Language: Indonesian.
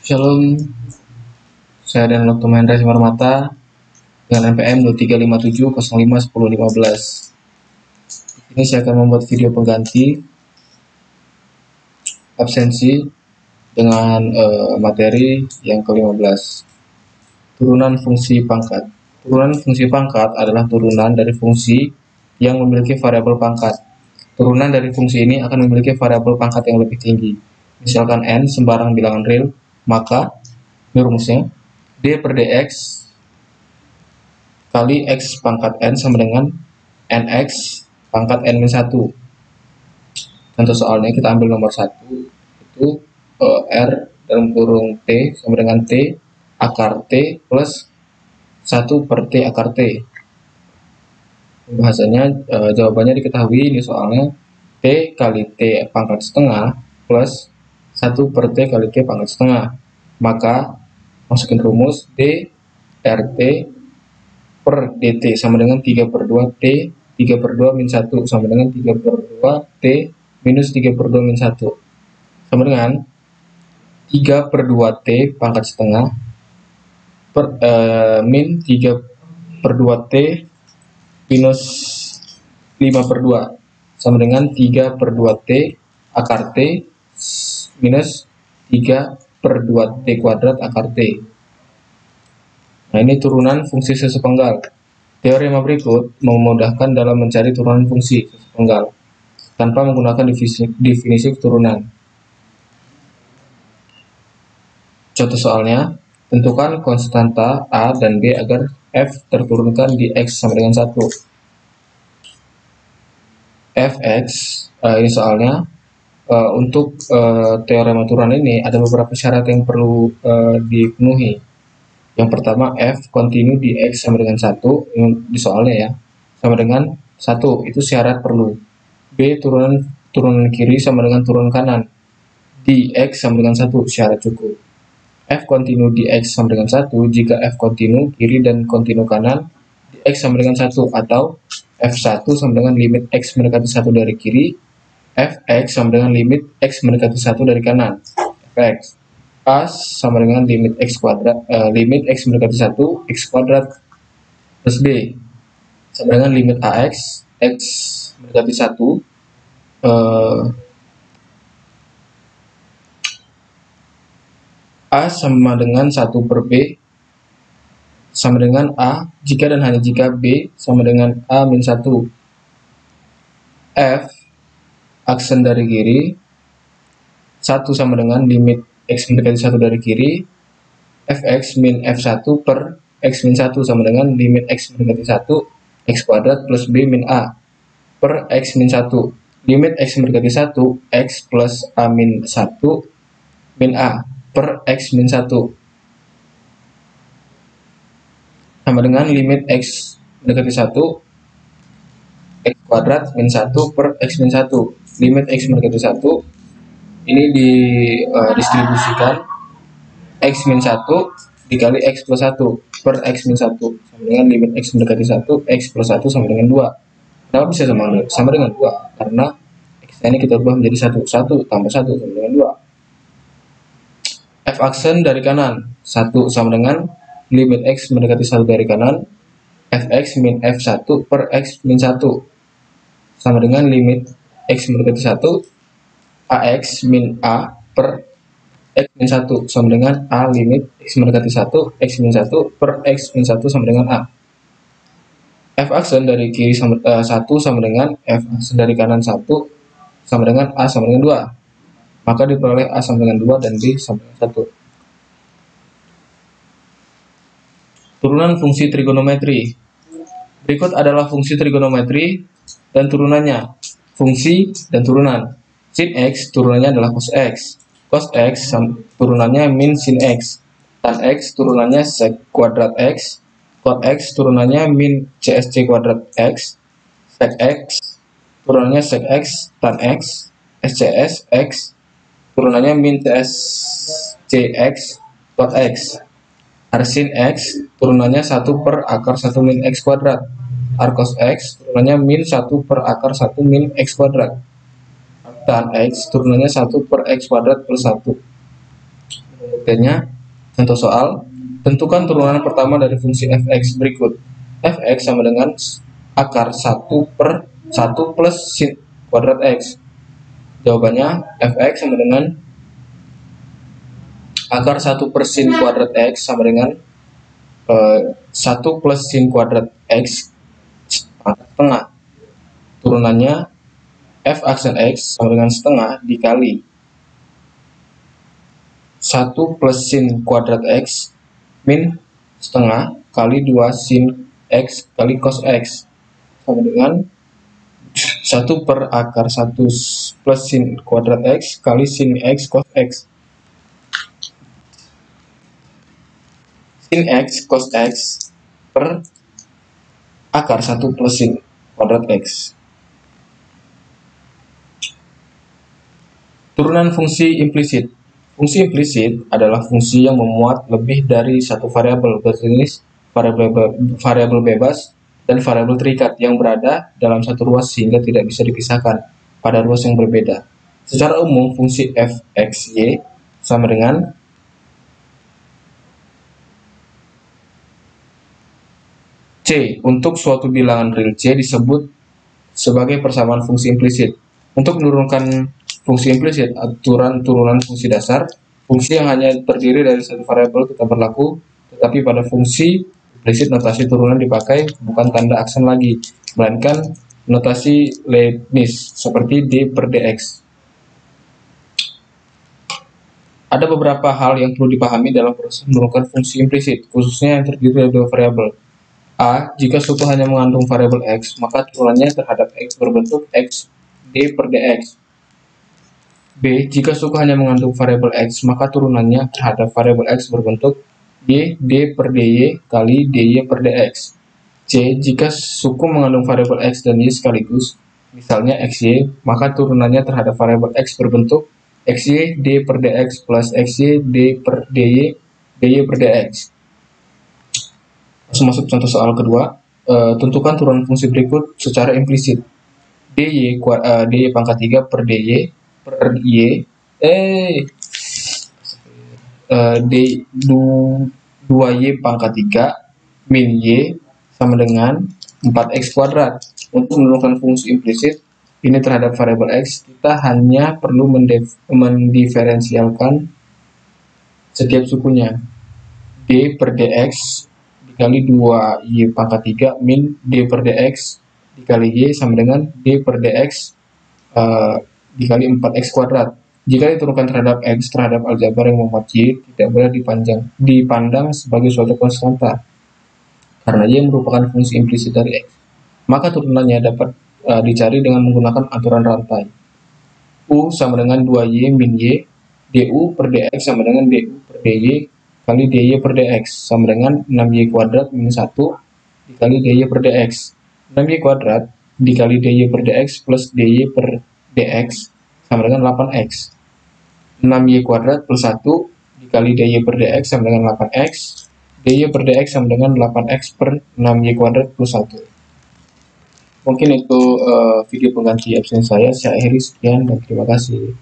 Shalom, saya dan Dr. Mahendra Simarmata dengan NPM 2357051015. Ini saya akan membuat video pengganti absensi dengan materi yang ke-15. Turunan fungsi pangkat. Turunan fungsi pangkat adalah turunan dari fungsi yang memiliki variabel pangkat. Turunan dari fungsi ini akan memiliki variabel pangkat yang lebih tinggi. Misalkan n sembarang bilangan real, maka ini rumusnya d per dx kali x pangkat n sama dengan nx pangkat n-1. Contoh soalnya kita ambil nomor 1, itu r dalam kurung t sama dengan t akar t plus 1 per t akar t. Bahasanya jawabannya diketahui, ini soalnya t kali t pangkat setengah plus 1 per t kali t pangkat setengah. Maka masukin rumus d rt per dt sama dengan 3 per 2 t 3 per 2 min 1 sama dengan 3 per 2 t minus 3 per 2 min 1 sama dengan 3 per 2 t pangkat setengah per min 3 per 2 t minus 5 per 2 sama dengan 3 per 2 t akar t minus 3 per 2 t kuadrat akar t. Nah, ini turunan fungsi sesepenggal. Teorema berikut memudahkan dalam mencari turunan fungsi sesepenggal tanpa menggunakan definisi keturunan. Contoh soalnya, tentukan konstanta A dan B agar f terturunkan di x sama dengan 1. Fx, ini soalnya, untuk teorema turunan ini ada beberapa syarat yang perlu dipenuhi. Yang pertama, f kontinu di x sama dengan 1, di soalnya ya, sama dengan 1, itu syarat perlu. B turunan kiri sama dengan turunan kanan, di x sama dengan 1, syarat cukup. F kontinu di x sama dengan 1 jika f kontinu kiri dan kontinu kanan di x sama dengan 1, atau f1 sama dengan limit x mendekati 1 dari kiri, fx sama dengan limit x mendekati 1 dari kanan, fx. A sama dengan limit x kuadrat, limit x mendekati 1 x kuadrat plus b sama dengan limit ax x mendekati 1 A sama dengan 1 per b sama dengan a jika dan hanya jika b sama dengan a min 1. F aksen dari kiri 1 sama dengan limit x mendekati 1 dari kiri, fx min f1 per x min 1 sama dengan limit x mendekati 1 x kuadrat plus b min a per x min 1. Limit x mendekati 1 x plus a min 1 min a per x min 1 sama dengan limit x mendekati 1 x kuadrat min 1 per x min 1. Limit x mendekati 1 ini didistribusikan x min 1 dikali x plus 1 per x min 1 sama dengan limit x mendekati 1 x plus 1 sama dengan 2. Kenapa bisa sama dengan 2? Karena x ini kita ubah menjadi 1 tambah 1 sama dengan 2. F aksen dari kanan 1 sama dengan limit x mendekati 1 dari kanan, fx min f1 per x min 1 sama dengan limit x mendekati 1 ax min a per x min 1 sama dengan a limit x mendekati 1 x min 1 per x min 1 sama dengan a. F aksen dari kiri 1 sama dengan f aksen dari kanan 1 sama dengan a sama dengan 2. Maka diperoleh a sama dengan 2 dan b sama dengan 1. Turunan fungsi trigonometri. Berikut adalah fungsi trigonometri dan turunannya. Fungsi dan turunan. Sin x turunannya adalah cos x. Cos x turunannya min sin x. Tan x turunannya sec kuadrat x. Cot x turunannya min csc kuadrat x. Sec x turunannya sec x tan x. scs x turunannya min tsc x cot x. Arsin x turunannya 1 per akar 1 min x kuadrat. Arcos x turunannya min 1 per akar 1 min x kuadrat. Tan x turunannya 1 per x kuadrat plus 1. Pembuktiannya, contoh soal, tentukan turunan pertama dari fungsi fx berikut. Fx sama dengan akar 1/1 plus sin kuadrat x. Jawabannya, fx sama dengan akar 1/sin kuadrat x sama dengan 1 plus sin kuadrat x pangkat setengah. Turunannya f aksen x sama dengan setengah dikali 1 plus sin kuadrat x min setengah kali 2 sin x kali cos x sama dengan 1 per akar 1 plus sin kuadrat x kali sin x cos x. Sin x cos x per akar 1 plus sin kuadrat x. Turunan fungsi implisit. Fungsi implisit adalah fungsi yang memuat lebih dari satu variabel berjenis variabel bebas dan variabel terikat yang berada dalam satu ruas sehingga tidak bisa dipisahkan pada ruas yang berbeda. Secara umum, fungsi f(x,y) sama dengan C. Untuk suatu bilangan real C disebut sebagai persamaan fungsi implisit. Untuk menurunkan fungsi implisit, aturan turunan fungsi dasar, fungsi yang hanya terdiri dari satu variabel tetap berlaku, tetapi pada fungsi implisit notasi turunan dipakai bukan tanda aksen lagi, melainkan notasi Leibniz seperti d per dx. Ada beberapa hal yang perlu dipahami dalam proses menurunkan fungsi implisit, khususnya yang terdiri dari dua variabel. A. Jika suku hanya mengandung variabel x, maka turunannya terhadap x berbentuk x d per dx. B. Jika suku hanya mengandung variabel x, maka turunannya terhadap variabel x berbentuk y d per dy kali dy per dx. C. Jika suku mengandung variabel x dan y sekaligus, misalnya xy, maka turunannya terhadap variabel x berbentuk xy d per dx plus xy d per dy per dx. Langsung masuk contoh soal kedua. Tentukan turunan fungsi berikut secara implisit. dy pangkat 3 per dy per y d 2y pangkat 3 min y sama dengan 4x kuadrat. Untuk menurunkan fungsi implisit ini terhadap variabel x, kita hanya perlu mendiferensialkan setiap sukunya. D per dx dikali 2y pangkat 3 min d per dx dikali y sama dengan d per dx dikali 4x kuadrat. Jika diturunkan terhadap x terhadap aljabar yang memuat y, tidak boleh dipandang sebagai suatu konstanta, karena y merupakan fungsi implisit dari x. Maka turunannya dapat dicari dengan menggunakan aturan rantai. U sama dengan 2y min y, du per dx sama dengan du per dy kali dy per dx sama dengan 6y kuadrat minus 1 dikali dy per dx. 6y kuadrat dikali dy per dx plus dy per dx sama dengan 8x. 6y kuadrat plus 1 dikali dy per dx sama dengan 8x. dy per dx sama dengan 8x per 6y kuadrat plus 1. Mungkin itu video pengganti absen saya akhiri, sekian dan terima kasih.